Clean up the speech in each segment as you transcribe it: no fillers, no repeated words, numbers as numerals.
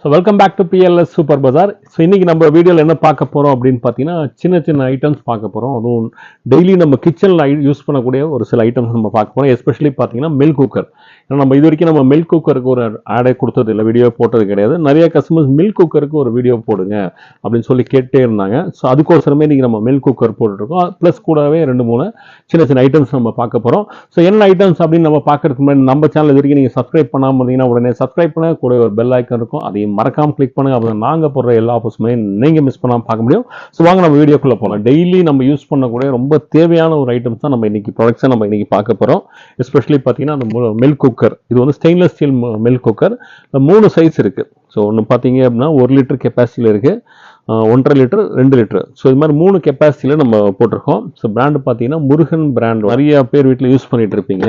So welcome back to PLS super bazaar. So இன்றைக்கி நம்ம வீடியோவில் என்ன பார்க்க போகிறோம் அப்படின்னு பார்த்தீங்கன்னா, சின்ன சின்ன ஐட்டம்ஸ் பார்க்க போகிறோம். அதுவும் டெய்லி நம்ம கிச்சனில் யூஸ் பண்ணக்கூடிய ஒரு சில ஐட்டம்ஸ் நம்ம பார்க்க போகிறோம். எஸ்பெஷலி பார்த்தீங்கன்னா மில்க் குக்கர். ஏன்னா நம்ம இது வரைக்கும் நம்ம மில்க் குக்கருக்கு ஒரு ஆடே கொடுத்தது இல்லை, வீடியோ போட்டது கிடையாது. நிறைய கஸ்டமர்ஸ் மில்க் குக்கருக்கு ஒரு வீடியோ போடுங்க அப்படின்னு சொல்லி கேட்டே இருந்தாங்க. ஸோ அதுக்கோசரமே இன்றைக்கி நம்ம மில்க் குக்கர் போட்டுருக்கோம். ப்ளஸ் கூடவே 2-3 சின்ன சின்ன ஐட்டம்ஸ் நம்ம பார்க்க போகிறோம். ஸோ என்ன ஐட்டம்ஸ் அப்படின்னு நம்ம பார்க்கறதுக்கு முன்னாடி நம்ம சேனல் இது வரைக்கும் நீங்கள் சப்ஸ்கிரைப் பண்ணாமல் இருந்தீங்கன்னா உடனே சப்ஸ்கிரைப் பண்ண கூட ஒரு பெல் ஐக்கன் இருக்கும், அதையும் மறக்காம கிளிக் பண்ணுங்க. அப்போ நாங்கள் போடுற எல்லா ஆஃபர்ஸுமே நீங்கள் மிஸ் பண்ணாமல் பார்க்க முடியும். ஸோ வாங்க நம்ம வீடியோக்குள்ளே போகலாம். டெய்லி நம்ம யூஸ் பண்ணக்கூடிய ரொம்ப தேவையான ஒரு ஐட்டம்ஸ் தான் நம்ம இன்னைக்கு ப்ராடக்ட்ஸை நம்ம இன்னைக்கு பார்க்க போகிறோம். எஸ்பெஷலி பார்த்தீங்கன்னா அந்த மில்க் குக்கர். இது வந்து stainless steel milk cooker. 3 size இருக்குது. ஸோ ஒன்று பார்த்தீங்க அப்படின்னா 1 லிட்டர் கெப்பாசிட்டியில் இருக்குது, 1.5 லிட்டர், 2 லிட்டர். ஸோ இது மாதிரி 3 கெப்பாசிட்டியில் நம்ம போட்டிருக்கோம். ஸோ பிராண்டு பார்த்தீங்கன்னா முருகன் பிராண்ட். நிறைய பேர் வீட்டில் யூஸ் பண்ணிட்டு இருப்பீங்க.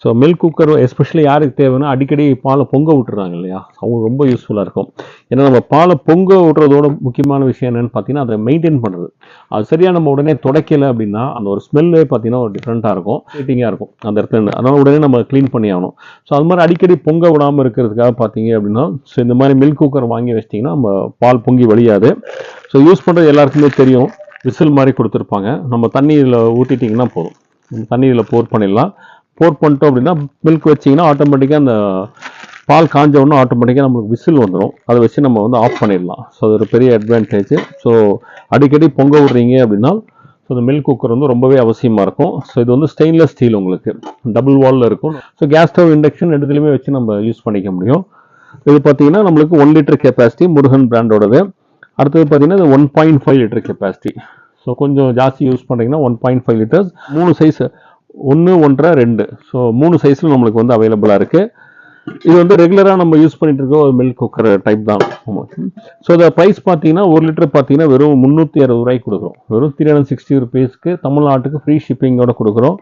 ஸோ மில்க் குக்கர் எஸ்பெஷலி யாருக்கு தேவைன்னா அடிக்கடி பாலை பொங்க விட்டுறாங்க இல்லையா, அவங்க ரொம்ப யூஸ்ஃபுல்லாக இருக்கும். ஏன்னா நம்ம பாலை பொங்க விட்டுறதோட முக்கியமான விஷயம் என்னென்னு பார்த்தீங்கன்னா அதை மெயின்டைன் பண்ணுறது. அது சரியாக நம்ம உடனே துடைக்கலை அப்படின்னா அந்த ஒரு ஸ்மெல்லே பார்த்தீங்கன்னா ஒரு டிஃப்ரெண்ட்டாக இருக்கும், ஹீட்டிங்காக இருக்கும் அந்த இடத்துல. அதனால் உடனே நம்ம க்ளீன் பண்ணி ஆகணும். ஸோ அது மாதிரி அடிக்கடி பொங்க விடாமல் இருக்கிறதுக்காக பார்த்தீங்க அப்படின்னா ஸோ இந்த மாதிரி மில்க் குக்கர் வாங்கி வச்சிட்டிங்கன்னா நம்ம பால் பொங்கி வழியாது. ஸோ யூஸ் பண்ணுறது எல்லாருக்குமே தெரியும், விசில் மாதிரி கொடுத்துருப்பாங்க. நம்ம தண்ணியில் ஊற்றிட்டிங்கன்னா போதும், தண்ணியில் போர் பண்ணிடலாம். போர் பண்ணிட்டோம் அப்படின்னா மில்க் வச்சிங்கன்னா ஆட்டோமேட்டிக்காக அந்த பால் காஞ்ச உடனே ஆட்டோமேட்டிக்காக நம்மளுக்கு விசில் வந்துடும். அதை வச்சு நம்ம வந்து ஆஃப் பண்ணிடலாம். ஸோ அது ஒரு பெரிய அட்வான்டேஜ். ஸோ அடிக்கடி பொங்க விட்றீங்க அப்படின்னா ஸோ இந்த மில்க் குக்கர் வந்து ரொம்பவே அவசியமாக இருக்கும். ஸோ இது வந்து ஸ்டெயின்லெஸ் ஸ்டீல், உங்களுக்கு டபுள் வாலில் இருக்கும். ஸோ கேஸ் ஸ்டவ், இண்டக்ஷன் ரெண்டுத்துலையுமே வச்சு நம்ம யூஸ் பண்ணிக்க முடியும். இது பார்த்தீங்கன்னா நம்மளுக்கு 1 லிட்டர் கெப்பாசிட்டி, முருகன் பிராண்டோடது. அடுத்தது பார்த்தீங்கன்னா இது 1.5 லிட்டர் கெப்பாசிட்டி. ஸோ கொஞ்சம் ஜாஸ்தி யூஸ் பண்ணுறீங்கன்னா 1.5 லிட்டர்ஸ். 3 சைஸ், 1, 1.5, 2. ஸோ 3 சைஸில் நம்மளுக்கு வந்து அவைலபிளாக இருக்குது. இது வந்து ரெகுலராக நம்ம யூஸ் பண்ணிட்டு இருக்க ஒரு மில்க் குக்கர் டைப் தான். ஸோ இந்த ப்ரைஸ் பார்த்தீங்கன்னா 1 லிட்டர் பார்த்தீங்கன்னா வெறும் 360 ரூபாய்க்கு கொடுக்குறோம். வெறும் 360 ருபீஸ்க்கு தமிழ்நாட்டுக்கு ஃப்ரீ ஷிப்பிங்கோட கொடுக்குறோம்.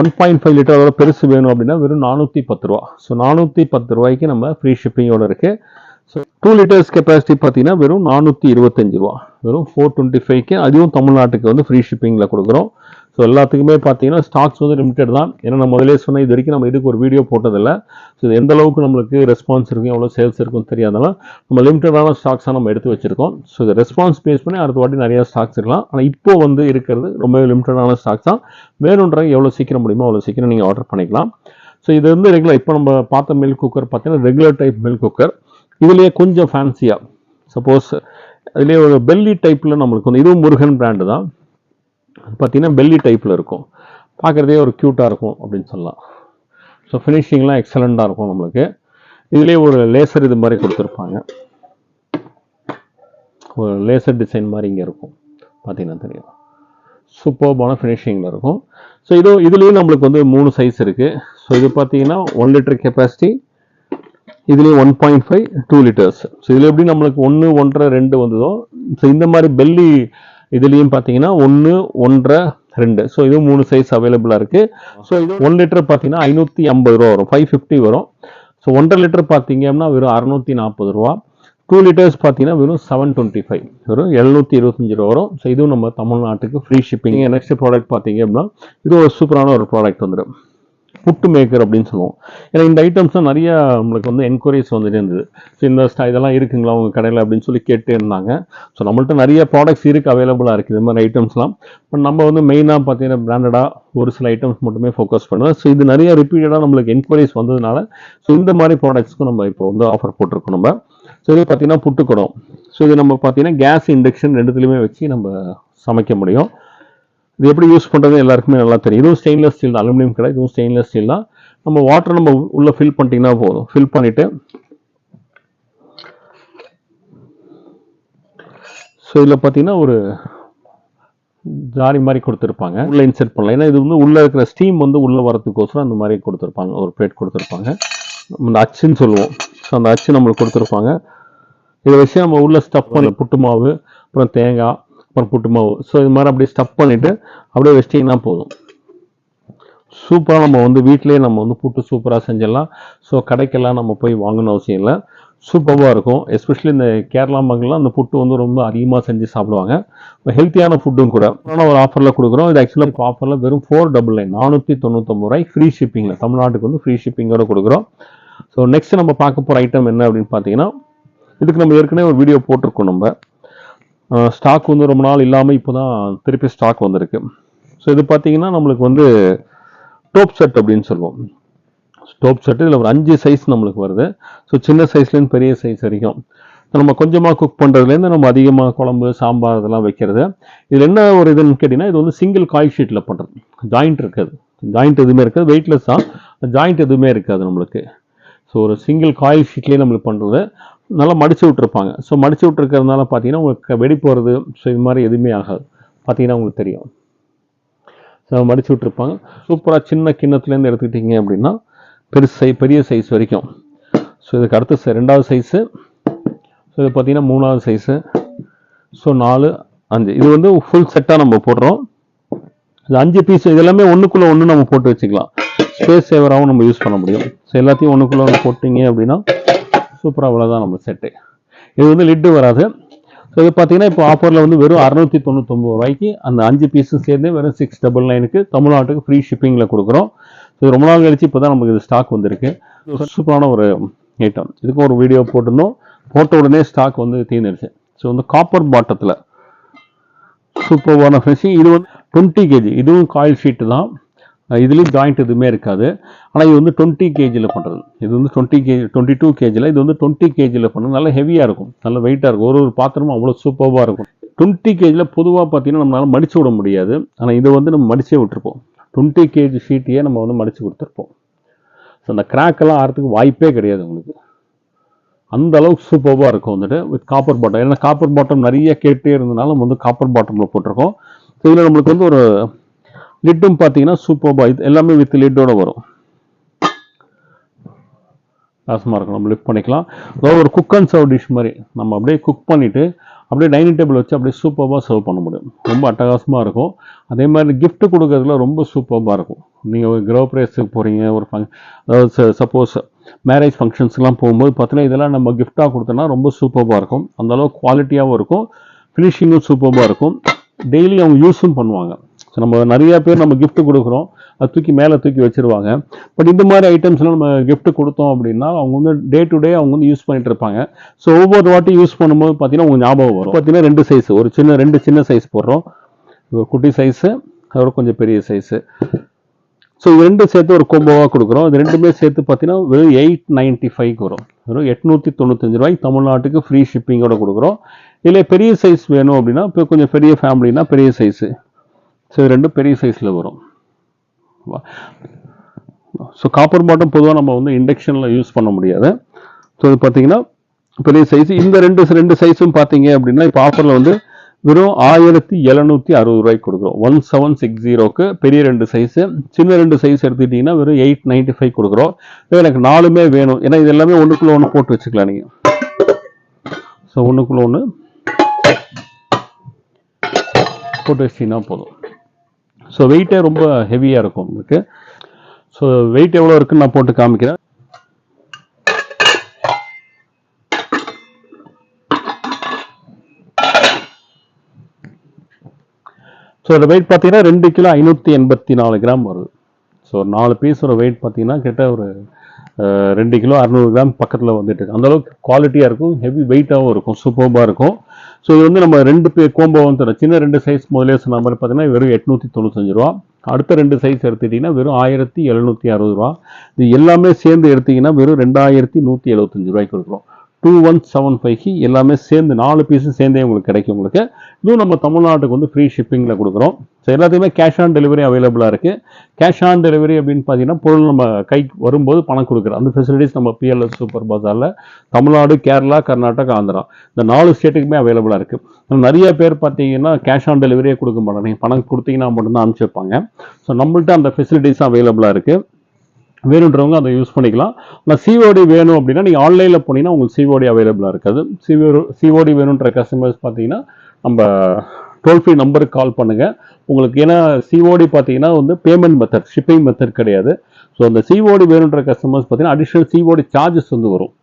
1.5 லிட்டர் அதோட பெருசு வேணும் அப்படின்னா வெறும் 410 ரூபா. ஸோ 410 ரூபாய்க்கு நம்ம ஃப்ரீ ஷிப்பிங்கோட இருக்குது. ஸோ 2 லிட்டர்ஸ் கெப்பாசிட்டி பார்த்தீங்கன்னா வெறும் 425 ரூபா, வெறும் 425க்கு. அதுவும் தமிழ்நாட்டுக்கு வந்து ஃப்ரீ ஷிப்பிங்கில் கொடுக்குறோம். ஸோ எல்லாத்துக்குமே பார்த்தீங்கன்னா ஸ்டாக்ஸ் வந்து லிமிட்டட் தான். ஏன்னா நம்ம முதலே சொன்ன இது வரைக்கும் நம்ம இதுக்கு ஒரு வீடியோ போட்டதில்லை. ஸோ இது எந்த அளவுக்கு நம்மளுக்கு ரெஸ்பான்ஸ் இருக்கும், எவ்வளோ சேல்ஸ் இருக்குன்னு தெரியாதனால நம்ம லிமிட்டடான ஸ்டாக்ஸாக நம்ம எடுத்து வச்சிருக்கோம். ஸோ இது ரெஸ்பான்ஸ் பேஸ் பண்ணி அடுத்த வாட்டி நிறையா ஸ்டாக்ஸ் இருக்கலாம். ஆனால் இப்போ வந்து இருக்கிறது ரொம்பவே லிமிட்டடான ஸ்டாக்ஸ் தான். வேணுன்றாங்க எவ்வளோ சீக்கிரம் முடியுமோ அவ்வளோ சீக்கிரம் நீங்கள் ஆர்டர் பண்ணிக்கலாம். ஸோ இது வந்து ரெகுலர், இப்போ நம்ம பார்த்த மில்க் குக்கர் பார்த்தீங்கன்னா ரெகுலர் டைப் மில்க் குக்கர். இதுலேயே கொஞ்சம் ஃபேன்சியாக சப்போஸ் இதுலேயே ஒரு பெல்லி டைப்பில் நம்மளுக்கு வந்து, இதுவும் முருகன் பிராண்டு தான். பார்த்தீங்கன்னா பெல்லி டைப்பில் இருக்கும், பார்க்குறதே ஒரு க்யூட்டாக இருக்கும் அப்படின்னு சொல்லலாம். ஸோ ஃபினிஷிங்லாம் எக்ஸலண்ட்டாக இருக்கும் நம்மளுக்கு. இதுலேயே ஒரு லேசர் இது மாதிரி கொடுத்துருப்பாங்க, ஒரு லேசர் டிசைன் மாதிரி இங்கே இருக்கும், பார்த்தீங்கன்னா தெரியும். சூப்பர்பான ஃபினிஷிங்கில் இருக்கும். ஸோ இதுலேயும் நம்மளுக்கு வந்து 3 சைஸ் இருக்குது. ஸோ இது பார்த்தீங்கன்னா 1 லிட்டர் கெப்பாசிட்டி, இதுலேயும் 1.5, 2 லிட்டர்ஸ். ஸோ இதில் எப்படி நம்மளுக்கு 1, 1.5, 2 வந்ததோ ஸோ இந்த மாதிரி பெல்லி இதுலேயும் பார்த்தீங்கன்னா 1, 1.5, 2. ஸோ இதுவும் 3 சைஸ் அவைலபிளாக இருக்குது. ஸோ இது 1 லிட்டர் பார்த்தீங்கன்னா 550 ரூபா வரும், 550 வரும். ஸோ 1.5 லிட்டர் பார்த்தீங்க அப்படின்னா வெறும் 640 ரூபா. 2 லிட்டர்ஸ் பார்த்தீங்கன்னா வெறும் 725, வெறும் 725 ரூபா வரும். ஸோ இதுவும் நம்ம தமிழ்நாட்டுக்கு ஃப்ரீ ஷிப்பிங். நெக்ஸ்ட் ப்ராடக்ட் பார்த்தீங்க அப்படின்னா இது ஒரு சூப்பரான ஒரு ப்ராடக்ட் வந்துடும், புட்டு மேக்கர் அப்படின்னு சொல்லுவோம். ஏன்னா இந்த ஐட்டம்ஸ்லாம் நிறைய நம்மளுக்கு வந்து என்கொயரிஸ் வந்துட்டு இருந்தது. ஸோ இந்த இதெல்லாம் இருக்குங்களா உங்கள் கடையில் அப்படின்னு சொல்லி கேட்டே இருந்தாங்க. ஸோ நம்மள்ட்ட நிறைய ப்ராடக்ட்ஸ் இருக்குது, அவைலபிளாக இருக்குது இது மாதிரி ஐட்டம்ஸ்லாம். பட் நம்ம வந்து மெயினாக பார்த்தீங்கன்னா பிராண்டடாக ஒரு சில ஐட்டம்ஸ் மட்டுமே ஃபோக்கஸ் பண்ணுவோம். ஸோ இது நிறைய ரிப்பீட்டடாக நம்மளுக்கு என்கொயரிஸ் வந்ததுனால ஸோ இந்த மாதிரி ப்ராடக்ட்ஸ்க்கும் நம்ம இப்போ வந்து ஆஃபர் போட்டிருக்கோம் நம்ம. ஸோ இது பார்த்தீங்கன்னா புட்டுக்குடம். ஸோ இது நம்ம பார்த்தீங்கன்னா கேஸ், இண்டக்ஷன் ரெண்டுத்துலையுமே வச்சு நம்ம சமைக்க முடியும். இது எப்படி யூஸ் பண்ணுறது எல்லாருக்குமே நல்லா தெரியும். இதுவும் ஸ்டெயின்லெஸ் ஸ்டீல் தான், அலுமினியம் கிடையாது, இதுவும் ஸ்டெயின்லெஸ் ஸ்டீல் தான். நம்ம வாட்டர் நம்ம உள்ளே ஃபில் பண்ணிட்டீங்கன்னா போதும். ஃபில் பண்ணிவிட்டு ஸோ இதில் பார்த்தீங்கன்னா ஒரு ஜாரி மாதிரி கொடுத்துருப்பாங்க, உள்ளே இன்செர்ட் பண்ணலாம். ஏன்னா இது வந்து உள்ளே இருக்கிற ஸ்டீம் வந்து உள்ளே வரதுக்கோசரம் அந்த மாதிரி கொடுத்துருப்பாங்க, ஒரு பிளேட் கொடுத்துருப்பாங்க. இந்த அச்சுன்னு சொல்லுவோம். ஸோ அந்த அச்சு நம்மளுக்கு கொடுத்துருப்பாங்க. இதை வச்சு நம்ம உள்ளே ஸ்டஃப் பண்ணி புட்டு மாவு, அப்புறம் தேங்காய், அப்புறம் புட்டு மாவு, ஸோ இது மாதிரி அப்படியே ஸ்டஃப் பண்ணிவிட்டு அப்படியே வச்சிட்டிங்கன்னா போதும். சூப்பராக நம்ம வந்து வீட்டிலேயே நம்ம வந்து புட்டு சூப்பராக செஞ்சிடலாம். ஸோ கடைக்கெல்லாம் நம்ம போய் வாங்கணும் அவசியம் இல்லை, சூப்பராக இருக்கும். எஸ்பெஷலி இந்த கேரளா மக்கள்லாம் அந்த புட்டு வந்து ரொம்ப அதிகமாக செஞ்சு சாப்பிடுவாங்க. ஹெல்த்தியான ஃபுட்டும் கூட. ஆனால் ஒரு ஆஃபரில் கொடுக்குறோம். இது ஆக்சுவலாக இப்போ ஆஃபரில் வெறும் 499, 499 ரூபாய் ஃப்ரீ ஷிப்பிங்கில் தமிழ்நாட்டுக்கு வந்து ஃப்ரீ ஷிப்பிங்கோட கொடுக்குறோம். ஸோ நெக்ஸ்ட் நம்ம பார்க்க போகிற ஐட்டம் என்ன அப்படின்னு பார்த்தீங்கன்னா இதுக்கு நம்ம ஏற்கனவே ஒரு வீடியோ போட்டிருக்கோம். நம்ம ஸ்டாக் வந்து ரொம்ப நாள் இல்லாமல் இப்போ தான் திருப்பி ஸ்டாக் வந்திருக்கு. ஸோ இது பார்த்தீங்கன்னா நம்மளுக்கு வந்து டோப் செட் அப்படின்னு சொல்லுவோம். டோப் செட் இதில் ஒரு 5 சைஸ் நம்மளுக்கு வருது. ஸோ சின்ன சைஸ்லேருந்து பெரிய சைஸ் வரைக்கும் நம்ம கொஞ்சமாக குக் பண்ணுறதுலேருந்து நம்ம அதிகமாக குழம்பு சாம்பார் இதெல்லாம் வைக்கிறது. இதில் என்ன ஒரு இதுன்னு கேட்டிங்கன்னா, இது வந்து சிங்கிள் காயில் ஷீட்டில் பண்ணுறது. ஜாயிண்ட் இருக்காது, ஜாயிண்ட் எதுவுமே இருக்காது, வெயிட்லெஸ் தான், ஜாயிண்ட் எதுவுமே இருக்காது நம்மளுக்கு. ஸோ ஒரு சிங்கிள் காயில் ஷீட்லேயே நம்மளுக்கு பண்ணுறது. நல்லா மடித்து விட்ருப்பாங்க. ஸோ மடித்து விட்ருக்கிறதுனால பார்த்தீங்கன்னா உங்களுக்கு வெடி போகிறது ஸோ இது மாதிரி எதுவுமே ஆகாது. பார்த்தீங்கன்னா உங்களுக்கு தெரியும். ஸோ மடித்து விட்ருப்பாங்க. சூப்பராக சின்ன கிண்ணத்துலேருந்து எடுத்துக்கிட்டிங்க அப்படின்னா பெரிய சைஸ் வரைக்கும். ஸோ இதுக்கு அடுத்து 2வது சைஸு. ஸோ இது பார்த்தீங்கன்னா 3வது சைஸு. ஸோ 4, 5 இது வந்து ஃபுல் செட்டாக நம்ம போடுறோம். இது 5 பீஸ் இதெல்லாமே ஒன்றுக்குள்ளே ஒன்று நம்ம போட்டு வச்சுக்கலாம். ஸ்பேஸ் சேவராகவும் நம்ம யூஸ் பண்ண முடியும். ஸோ எல்லாத்தையும் ஒன்றுக்குள்ளே ஒன்று போட்டிங்க அப்படின்னா சூப்பராக அவ்வளோதான் நம்ம செட்டு. இது வந்து லிட்டு வராது. ஸோ இது பார்த்தீங்கன்னா இப்போ ஆஃபரில் வந்து வெறும் 699 ரூபாய்க்கு அந்த 5 பீஸும் சேர்ந்து வெறும் 699க்கு தமிழ்நாட்டுக்கு ஃப்ரீ ஷிப்பிங்கில் கொடுக்குறோம். ஸோ ரொம்ப நாள் கழிச்சு இப்போ தான் நமக்கு இது ஸ்டாக் வந்திருக்கு. சூப்பரான ஒரு ஐட்டம். இதுக்கும் ஒரு வீடியோ போட்டிருந்தோம். போட்ட உடனே ஸ்டாக் வந்து தீர்ந்துருச்சு. ஸோ வந்து காப்பர் பாட்டத்தில் சூப்பரான ஃபினிஷிங். இது வந்து 20 கேஜி. இதுவும் காயில் ஷீட்டு தான். இதுலேயும் ஜாயிண்ட் எதுவுமே இருக்காது. ஆனால் இது வந்து 20 கேஜியில் பண்ணுறது. இது வந்து 22 கேஜியில், இது வந்து 20 கேஜியில் பண்ணுறது. நல்லா ஹெவியாக இருக்கும், நல்ல வெயிட்டாக இருக்கும். ஒரு பாத்திரமும் அவ்வளோ சூப்பராக இருக்கும். 20 கேஜியில் பொதுவாக பார்த்தீங்கன்னா நம்மளால் மடித்து விட முடியாது. ஆனால் இதை வந்து நம்ம மடிச்சே விட்டுருப்போம். 20 கேஜி ஷீட்டையே நம்ம வந்து மடித்து கொடுத்துருப்போம். ஸோ அந்த கிராக்கெல்லாம் ஆகிறதுக்கு வாய்ப்பே கிடையாது உங்களுக்கு. அந்த அளவுக்கு சூப்பராக இருக்கும் வந்துட்டு வித் காப்பர் பாட்டம். ஏன்னா காப்பர் பாட்டம் நிறைய கேட்டே இருந்ததுனால நம்ம வந்து காப்பர் பாட்டமில் போட்டிருக்கோம். ஸோ இதில் நம்மளுக்கு வந்து ஒரு லிட்டும் பார்த்தீங்கன்னா சூப்பராக இது எல்லாமே வித் லிட்டோட வரும். ராசமாக இருக்கும், நம்ம லிஃப்ட் பண்ணிக்கலாம். அதாவது ஒரு குக் அண்ட் சர்வ் டிஷ் மாதிரி நம்ம அப்படியே குக் பண்ணிவிட்டு அப்படியே டைனிங் டேபிள் வச்சு அப்படியே சூப்பராக சர்வ் பண்ண முடியும். ரொம்ப அட்டகாசமாக இருக்கும். அதே மாதிரி கிஃப்ட் கொடுக்கறதுல ரொம்ப சூப்பராக இருக்கும். நீங்கள் ஒரு கிரகப்பிரவேசத்துக்கு போகிறீங்க, ஒரு அதாவது சப்போஸ் மேரேஜ் ஃபங்க்ஷன்ஸ்லாம் போகும்போது பார்த்தீங்கன்னா இதெல்லாம் நம்ம கிஃப்டாக கொடுத்தோன்னா ரொம்ப சூப்பராக இருக்கும். அந்தளவுக்கு குவாலிட்டியாகவும் இருக்கும், ஃபினிஷிங்கும் சூப்பராக இருக்கும். டெய்லி அவங்க யூஸும் பண்ணுவாங்க. ஸோ நம்ம நிறைய பேர் நம்ம கிஃப்ட் கொடுக்குறோம், அது தூக்கி மேலே தூக்கி வச்சுருவாங்க. பட் இந்த மாதிரி ஐட்டம்ஸ்லாம் நம்ம கிஃப்ட் கொடுத்தோம் அப்படின்னா அவங்க வந்து டே டு டே அவங்க வந்து யூஸ் பண்ணிட்டு இருப்பாங்க. ஸோ ஒவ்வொரு வாட்டி யூஸ் பண்ணும்போது பார்த்தீங்கன்னா உங்களுக்கு ஞாபகம் வரும். பார்த்தீங்கன்னா 2 சைஸ், ஒரு ரெண்டு சின்ன சைஸ் போடுறோம், ஒரு குட்டி சைஸு, அதோட கொஞ்சம் பெரிய சைஸு. ஸோ இது 2 சேர்த்து ஒரு கோம்போவாக கொடுக்குறோம். இது 2மே சேர்த்து பார்த்தீங்கன்னா வெறும் 895 வரும். வெறும் 895 ரூபாய்க்கு தமிழ்நாட்டுக்கு ஃப்ரீ ஷிப்பிங்கோட கொடுக்குறோம். இதில் பெரிய சைஸ் வேணும் அப்படின்னா இப்போ கொஞ்சம் பெரிய ஃபேமிலினா பெரிய சைஸு. ஸோ இது 2 பெரிய சைஸில் வரும். ஸோ காப்பர் பாட்டம் பொதுவாக நம்ம வந்து இண்டக்ஷனில் யூஸ் பண்ண முடியாது. ஸோ இது பார்த்தீங்கன்னா பெரிய சைஸ். இந்த ரெண்டு சைஸும் பார்த்தீங்க அப்படின்னா இப்போ ஆஃபரில் வந்து வெறும் 1760 ரூபாய்க்கு கொடுக்குறோம். 1760க்கு பெரிய 2 சைஸு. சின்ன 2 சைஸ் எடுத்துக்கிட்டிங்கன்னா வெறும் 895 கொடுக்குறோம். எனக்கு 4மே வேணும், ஏன்னா இது எல்லாமே ஒன்றுக்குள்ளே ஒன்று போட்டு வச்சுக்கலாம் நீங்கள். ஸோ ஒன்றுக்குள்ளே ஒன்று போட்டு வச்சிங்கன்னா போதும். ஸோ வெயிட்டே ரொம்ப ஹெவியாக இருக்கும் உங்களுக்கு. ஸோ வெயிட் எவ்வளோ இருக்குன்னு நான் போட்டு காமிக்கிறேன். ஸோ அந்த வெயிட் பார்த்தீங்கன்னா 2 கிலோ 584 கிராம் வருது. ஸோ 4 பீஸோட வெயிட் பார்த்தீங்கன்னா கிட்ட ஒரு 2 கிலோ 600 கிராம் பக்கத்தில் வந்துட்டு இருக்கு. அந்தளவுக்கு குவாலிட்டியாக இருக்கும், ஹெவி வெயிட்டாகவும் இருக்கும், சூப்பராக இருக்கும். ஸோ இது வந்து நம்ம 2 கோம்போவும் தரோம். சின்ன 2 சைஸ் முதலே சொன்ன மாதிரி பார்த்தீங்கன்னா வெறும் 895 ரூபா. அடுத்த 2 சைஸ் எடுத்துக்கிட்டிங்கன்னா வெறும் 1760 ரூபா. இது எல்லாமே சேர்ந்து எடுத்திங்கன்னா வெறும் 2175 ரூபாய்க்கு கொடுக்குறோம். 2175க்கு எல்லாமே சேர்ந்து 4 பீஸும் சேர்ந்தே உங்களுக்கு கிடைக்கும். உங்களுக்கு இதுவும் நம்ம தமிழ்நாட்டுக்கு வந்து ஃப்ரீ ஷிப்பிங்கில் கொடுக்குறோம். ஸோ எல்லாத்தையுமே கேஷ் ஆன் டெலிவரி அவைலபிளாக இருக்குது. கேஷ் ஆன் டெலிவரி அப்படின்னு பார்த்தீங்கன்னா பொருள் நம்ம கைக்கு வரும்போது பணம் கொடுக்குறோம். அந்த ஃபெசிலிட்டிஸ் நம்ம பிஎல்எஸ் சூப்பர் பஜாரில் தமிழ்நாடு, கேரளா, கர்நாடகா, ஆந்திரா இந்த 4 ஸ்டேட்டுக்குமே அவைலபிளாக இருக்குது. நிறைய பேர் பார்த்தீங்கன்னா கேஷ் ஆன் டெலிவரியே கொடுக்க மாட்டாங்க. நீங்கள் பணம் கொடுத்தீங்கன்னா மட்டும்தான் அனுப்பிச்சு வைப்பாங்க. ஸோ நம்மள்ட்ட அந்த ஃபெசிலிட்டிஸ் அவைலபிளாக இருக்குது. வேணுன்றவங்க அதை யூஸ் பண்ணிக்கலாம். ஆனால் சிஓடி வேணும் அப்படின்னா நீங்கள் ஆன்லைனில் போனீங்கன்னா உங்களுக்கு சிஓடி அவைலபிளாக இருக்காது. சிஓடி வேணுன்ற கஸ்டமர்ஸ் பார்த்தீங்கன்னா நம்ம டோல் ஃப்ரீ நம்பருக்கு கால் பண்ணுங்கள். உங்களுக்கு ஏன்னா சிஓடி பார்த்தீங்கன்னா வந்து பேமெண்ட் மெத்தட், ஷிப்பிங் மெத்தட் கிடையாது. ஸோ அந்த சிஓடி வேணுன்ற கஸ்டமர்ஸ் பார்த்தீங்கன்னா அடிஷ்னல் சிஓடி சார்ஜஸ் வந்து வரும்.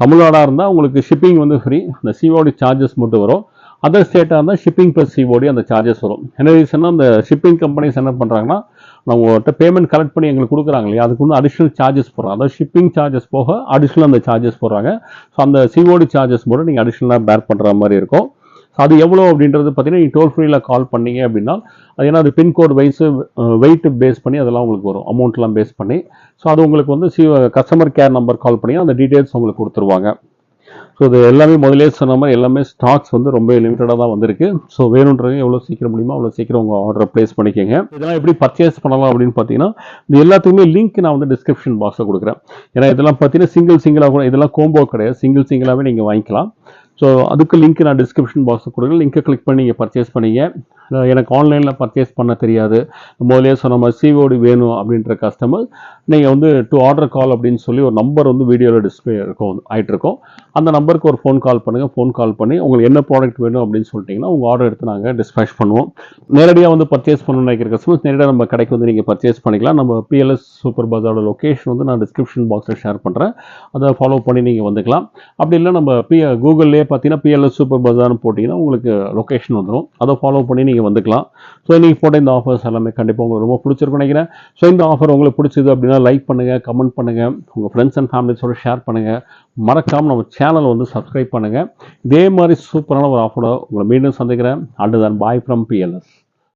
தமிழ்நாடாக இருந்தால் உங்களுக்கு ஷிப்பிங் வந்து ஃப்ரீ, அந்த சிஓடி சார்ஜஸ் மட்டும் வரும். அதர் ஸ்டேட்டாக இருந்தால் ஷிப்பிங் ப்ளஸ் சிஓடி அந்த சார்ஜஸ் வரும். என்ன ரீசன்னா அந்த ஷிப்பிங் கம்பெனிஸ் என்ன பண்ணுறாங்கன்னா நான் உங்கள்கிட்ட பேமெண்ட் கலெக்ட் பண்ணி எங்களுக்கு கொடுக்குறாங்க இல்லையா, அதுக்கு வந்து அடிஷ்னல் சார்ஜஸ் போடுறாங்க. அதாவது ஷிப்பிங் சார்ஜஸ் போக அடிஷ்னல் அந்த சார்ஜஸ் போடுறாங்க. ஸோ அந்த சிஓடி சார்ஜஸ் மட்டும் நீங்கள் அடிஷ்னலாக பேர் பண்ணுற மாதிரி இருக்கும். அது எவ்வளோ அப்படின்றது பார்த்தீங்கன்னா, நீங்கள் டோல் ஃப்ரீயில் கால் பண்ணீங்க அப்படின்னா, அது ஏன்னா அது பின்கோட் வைஸு வெயிட் பேஸ் பண்ணி அதெல்லாம் உங்களுக்கு வரும், அமௌண்ட்லாம் பேஸ் பண்ணி. ஸோ அது உங்களுக்கு வந்து கஸ்டமர் கேர் நம்பர் கால் பண்ணி அந்த டீட்டெயில்ஸ் உங்களுக்கு கொடுத்துருவாங்க. ஸோ இது எல்லாமே முதலே சொன்ன மாதிரி எல்லாமே ஸ்டாக்ஸ் வந்து ரொம்ப லிமிட்டடாக தான் வந்திருக்கு. ஸோ வேணுன்றவங்க எவ்வளோ சீக்கிரம் முடியுமோ அவ்வளோ சீக்கிரம் உங்கள் ஆர்டரை ப்ளேஸ் பண்ணிக்கோங்க. இதெல்லாம் எப்படி பர்ச்சேஸ் பண்ணலாம் அப்படின்னு பார்த்தீங்கன்னா, இது எல்லாத்துக்குமே லிங்க் நான் வந்து டிஸ்கிரிப்ஷன் பாக்ஸில் கொடுக்குறேன். ஏன்னா இதெல்லாம் பார்த்தீங்கன்னா சிங்கிளாக கூட, இதெல்லாம் கோம்போ கிடையாது, சிங்கிளாகவே நீங்கள் வாங்கிக்கலாம். ஸோ அதுக்கு லிங்க் நான் டிஸ்கிரிப்ஷன் பாக்ஸில் கொடுக்குறேன். லிங்கை கிளிக் பண்ணி நீங்கள் பர்ச்சேஸ் பண்ணிங்க. எனக்கு ஆன்லைனில் பர்ச்சேஸ் பண்ண தெரியாது, முதலே சொன்ன மாதிரி சிஓடி வேணும் அப்படின்ற கஸ்டமர், நீங்கள் வந்து டு ஆர்டர் கால் அப்படின்னு சொல்லி ஒரு நம்பர் வந்து வீடியோவில் டிஸ்பிளே இருக்கும் ஆகிட்டுருக்கும். அந்த நம்பருக்கு ஒரு ஃபோன் கால் பண்ணுங்கள். ஃபோன் கால் பண்ணி உங்களுக்கு என்ன ப்ராடக்ட் வேணும் அப்படின்னு சொல்லிட்டிங்கன்னா உங்கள் ஆர்டர் எடுத்து நாங்கள் டிஸ்பேச் பண்ணுவோம். நேரடியாக வந்து பர்ச்சேஸ் பண்ணணும்னு நினைக்கிற கஸ்டமர்ஸ் நேரடியாக நம்ம கடைக்கு வந்து நீங்கள் பர்ச்சேஸ் பண்ணிக்கலாம். நம்ம பிஎல்எஸ் சூப்பர் பஜாரோட லொக்கேஷன் வந்து நான் டிஸ்கிரிப்ஷன் பாக்ஸில் ஷேர் பண்ணுறேன். அதை ஃபாலோ பண்ணி நீங்கள் வந்துக்கலாம். அப்படி இல்லை நம்ம கூகுள்லேயே பார்த்தீங்கன்னா பிஎல்எஸ் சூப்பர் பஜார்னு போட்டிங்கன்னா உங்களுக்கு லொக்கேஷன் வந்துடும். அதை ஃபாலோ பண்ணி நீங்கள் வந்துக்கலாம். ஸோ நீங்கள் போட்ட இந்த ஆஃபர்ஸ் எல்லாமே கண்டிப்பாக உங்களுக்கு ரொம்ப பிடிச்சிருக்குன்னு நினைக்கிறேன். ஸோ இந்த ஆஃபர் உங்களுக்கு பிடிச்சது அப்படின்னா லைக் பண்ணுங்கள், கமெண்ட் பண்ணுங்கள், உங்கள் ஃப்ரெண்ட்ஸ் அண்ட் ஃபேமிலிஸோட ஷேர் பண்ணுங்கள். மறக்காமல் நம்ம சேனலை வந்து சப்ஸ்கிரைப் பண்ணுங்கள். இதே மாதிரி சூப்பரான ஒரு ஆஃபரோட உங்களை மீண்டும் சந்திக்கிறேன். And then bye from BLS.